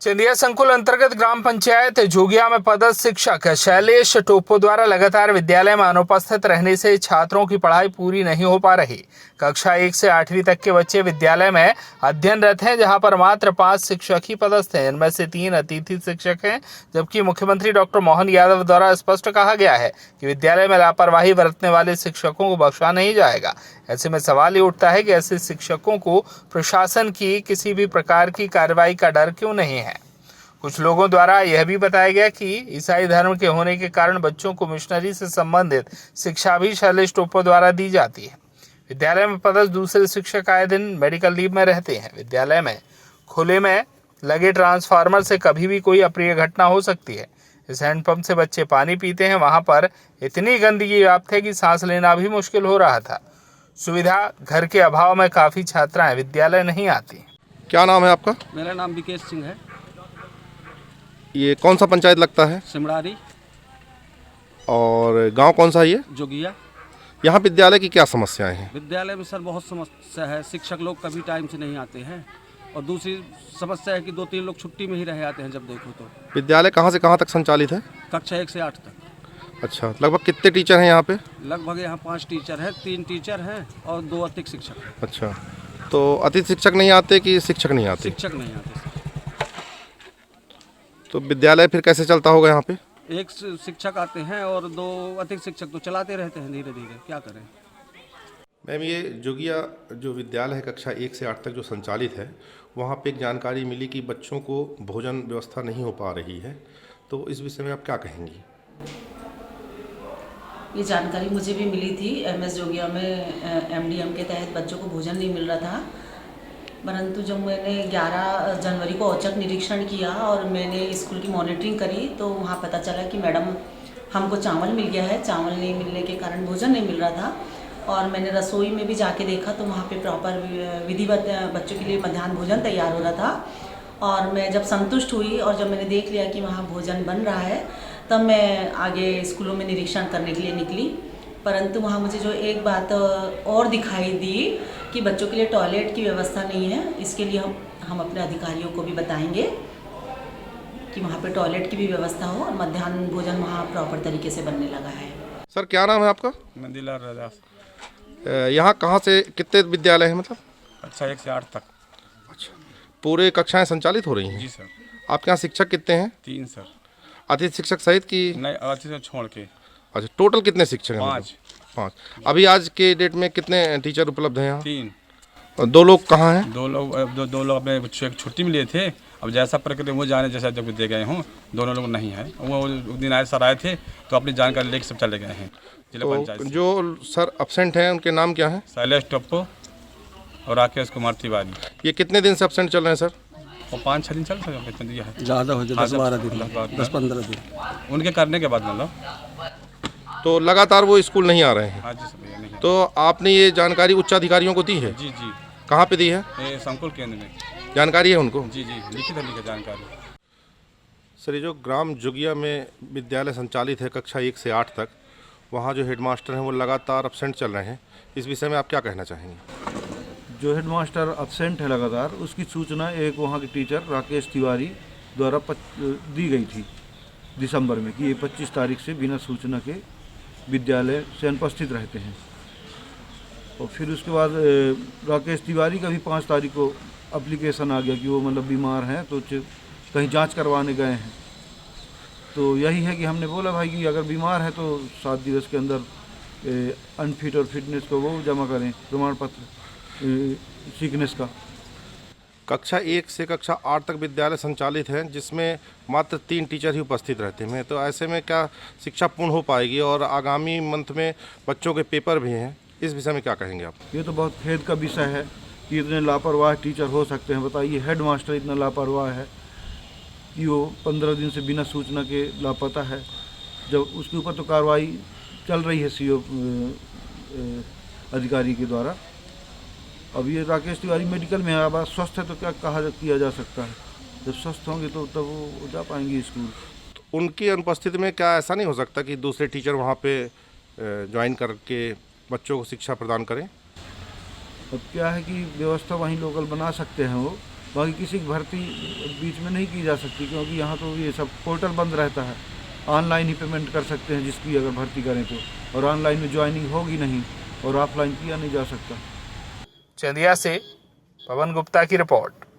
चंदिया संकुल अंतर्गत ग्राम पंचायत जोगिया में पदस्थ शिक्षक शैलेश टोपो द्वारा लगातार विद्यालय में अनुपस्थित रहने से छात्रों की पढ़ाई पूरी नहीं हो पा रही। कक्षा 1 से 8वीं तक के बच्चे विद्यालय में अध्ययनरत हैं, जहां पर मात्र 5 शिक्षक ही पदस्थ हैं। इनमें से 3 अतिथि शिक्षक हैं, जबकि मुख्यमंत्री डॉक्टर मोहन यादव द्वारा स्पष्ट कहा गया है कि विद्यालय में लापरवाही बरतने वाले शिक्षकों को बख्शा नहीं जाएगा। ऐसे में सवाल ये उठता है कि ऐसे शिक्षकों को प्रशासन की किसी भी प्रकार की कार्रवाई का डर क्यों नहीं है। कुछ लोगों द्वारा यह भी बताया गया कि ईसाई धर्म के होने के कारण बच्चों को मिशनरी से संबंधित शिक्षा भी शैलेश टोपो द्वारा दी जाती है। विद्यालय में पदस्थ दूसरे शिक्षक आए दिन मेडिकल लीव में रहते हैं। विद्यालय में खुले में लगे ट्रांसफार्मर से कभी भी कोई अप्रिय घटना हो सकती है। इस हैंडपंप से बच्चे पानी पीते हैं। वहां पर इतनी गंदगी व्याप्त है कि सांस लेना भी मुश्किल हो रहा था। सुविधा घर के अभाव में काफी छात्राएं विद्यालय नहीं आती। क्या नाम है आपका? मेरा नाम विकेश सिंह है। ये कौन सा पंचायत लगता है? सिमरारी। और गांव कौन सा है ये? जोगिया। यहाँ विद्यालय की क्या समस्याएं हैं? विद्यालय में सर बहुत समस्या है। शिक्षक लोग कभी टाइम से नहीं आते हैं और दूसरी समस्या है कि 2-3 लोग छुट्टी में ही रह आते हैं जब देखो तो। विद्यालय कहाँ से कहाँ तक संचालित है? कक्षा 1 से 8 तक। अच्छा, लगभग कितने टीचर हैं यहाँ पे? लगभग यहाँ 5 टीचर हैं, 3 टीचर हैं और 2 अतिथि शिक्षक हैं। अच्छा, तो अतिथि शिक्षक नहीं आते कि शिक्षक नहीं आते? शिक्षक नहीं आते सर। तो विद्यालय फिर कैसे चलता होगा यहाँ पे? एक शिक्षक आते हैं और 2 अतिथि शिक्षक तो चलाते रहते हैं धीरे धीरे, क्या करें। मैम, ये जोगिया जो विद्यालय है कक्षा 1 से 8 तक जो संचालित है, वहाँ पे एक जानकारी मिली कि बच्चों को भोजन व्यवस्था नहीं हो पा रही है, तो इस विषय में आप क्या कहेंगी? ये जानकारी मुझे भी मिली थी। MS जोगिया में MDM के तहत बच्चों को भोजन नहीं मिल रहा था, परंतु जब मैंने 11 जनवरी को औचक निरीक्षण किया और मैंने स्कूल की मॉनिटरिंग करी तो वहाँ पता चला कि मैडम हमको चावल मिल गया है। चावल नहीं मिलने के कारण भोजन नहीं मिल रहा था और मैंने रसोई में भी जाके देखा तो वहाँ पे प्रॉपर विधिवत बच्चों के लिए मध्याह्न भोजन तैयार हो रहा था। और मैं जब संतुष्ट हुई और जब मैंने देख लिया कि वहाँ भोजन बन रहा है तब मैं आगे स्कूलों में निरीक्षण करने के लिए निकली। परंतु वहाँ मुझे जो एक बात और दिखाई दी कि बच्चों के लिए टॉयलेट की व्यवस्था नहीं है। इसके लिए हम अपने अधिकारियों को भी बताएंगे कि वहाँ पे टॉयलेट की भी व्यवस्था हो और मध्याह्न भोजन वहाँ प्रॉपर तरीके से बनने लगा है। सर, क्या नाम है आपका? मंदिला रजास। यहाँ कहाँ से कितने विद्यालय हैं मतलब? अच्छा 1 से 8 तक। अच्छा, पूरे कक्षाएं संचालित हो रही हैं? जी सर। आपके यहाँ शिक्षक कितने हैं? 3 सर। अतिथि शिक्षक सहित की? नहीं, अतिथि छोड़ के। अच्छा, टोटल कितने शिक्षक हैं? 5। 5। अभी आज के डेट में कितने टीचर उपलब्ध हैं यहाँ? 3। और 2 लोग कहाँ हैं? 2 लोग अपने बच्चों की छुट्टी में लिए थे। अब जैसा प्रक्रिया वो जाने जैसा जब दे गए हूँ, दोनों लोग नहीं हैं। वो उस दिन आए सर आए थे तो अपनी जानकारी लेके सब चले गए हैं जिला पंचायत तो से। जो सर अब्सेंट हैं उनके नाम क्या हैं? शैलेश टोप्पो और राकेश कुमार तिवारी। ये कितने दिन से अब्सेंट चल रहे हैं सर? और 5-6 दिन चल रहे हैं, कितने दिया है? ज़्यादा हो जाए 10-12 दिन, 10-15 दिन उनके करने के बाद मतलब। तो लगातार वो स्कूल नहीं आ रहे हैं? हाँ जी सर, नहीं है। तो आपने ये जानकारी उच्च अधिकारियों को दी है? जी जी। कहाँ पे दी है? ये संकुल केंद्र में जानकारी है उनको? जी जी, लिखित है लिखित जानकारी। सर, ये जो ग्राम जोगिया में विद्यालय संचालित है कक्षा 1 से 8 तक, वहाँ जो हेडमास्टर हैं वो लगातार अब्सेंट चल रहे हैं, इस विषय में आप क्या कहना चाहेंगे? जो हेडमास्टर अब्सेंट है लगातार, उसकी सूचना एक वहाँ के टीचर राकेश तिवारी द्वारा दी गई थी दिसंबर में कि ये 25 तारीख से बिना सूचना के विद्यालय से अनुपस्थित रहते हैं। और फिर उसके बाद राकेश तिवारी का भी 5 तारीख को एप्लीकेशन आ गया कि वो मतलब बीमार हैं तो कहीं जांच करवाने गए हैं। तो यही है कि हमने बोला भाई कि अगर बीमार है तो 7 दिवस के अंदर अनफिट और फिटनेस को वो जमा करें, प्रमाण पत्र सीखनेस का। कक्षा 1 से कक्षा 8 तक विद्यालय संचालित हैं, जिसमें मात्र 3 टीचर ही उपस्थित रहते हैं। तो ऐसे में क्या शिक्षा पूर्ण हो पाएगी? और आगामी मंथ में बच्चों के पेपर भी हैं, इस विषय में क्या कहेंगे आप? ये तो बहुत खेद का विषय है कि इतने लापरवाह टीचर हो सकते हैं। बताइए, हेडमास्टर इतना लापरवाह है कि वो 15 दिन से बिना सूचना के लापता है, जब उसके ऊपर तो कार्रवाई चल रही है CO अधिकारी के द्वारा। अब ये राकेश तिवारी मेडिकल में है, अब स्वस्थ है तो क्या किया जा सकता है? जब स्वस्थ होंगे तो तब वो जा पाएंगे स्कूल। तो उनकी अनुपस्थिति में क्या ऐसा नहीं हो सकता कि दूसरे टीचर वहाँ पे ज्वाइन करके बच्चों को शिक्षा प्रदान करें? अब क्या है कि व्यवस्था वहीं लोकल बना सकते हैं वो, बाकी किसी की भर्ती बीच में नहीं की जा सकती, क्योंकि यहाँ तो ये सब पोर्टल बंद रहता है। ऑनलाइन ही पेमेंट कर सकते हैं जिसकी अगर भर्ती करें तो, और ऑनलाइन में ज्वाइनिंग होगी नहीं और ऑफलाइन किया नहीं जा सकता। चंदिया से पवन गुप्ता की रिपोर्ट।